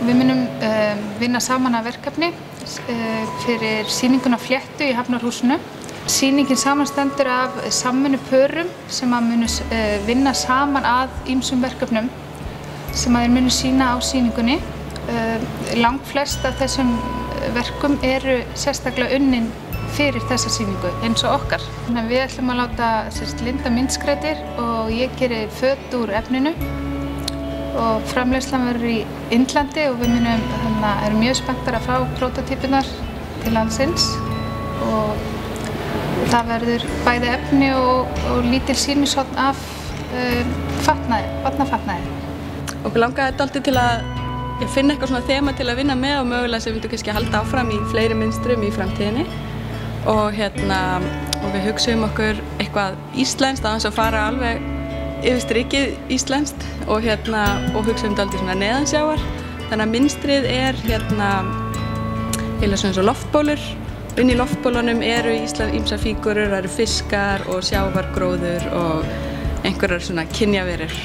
Við munum vinna saman að verkefni fyrir sýninguna Fléttu í Hafnarhúsinu. Sýningin samanstendur af samvinnupörum sem að munu vinna saman að ýmsum verkefnum sem að þeir munu sýna á sýningunni. Langflest af þessum verkum eru sérstaklega unnin fyrir þessa sýningu eins og okkar. Við ætlum að láta linda myndskreytir og ég geri föt úr efninu og framleiðslan verður í Indlandi og við erum mjög spenntar að fá prótótýpurnar til landsins og það verður bæði efni og lítil sýnishorn af barnafatnaði. Okkur langaði dálítið til að finna eitthvað svona þema til að vinna með og mögulega sem við myndum kannski halda áfram í fleiri mynstrum í framtíðinni og við hugsaðum okkur eitthvað íslenskt aðeins að fara alveg yfir strikið íslenskt og hugsaðum dálítið svona neðansjávar. Þannig að mynstrið er eiginlega svona eins og loftbólur. Inn í loftbólunum eru ýmsar fígúrur, það eru fiskar og sjávargróður og einhverjar svona kynjaverur.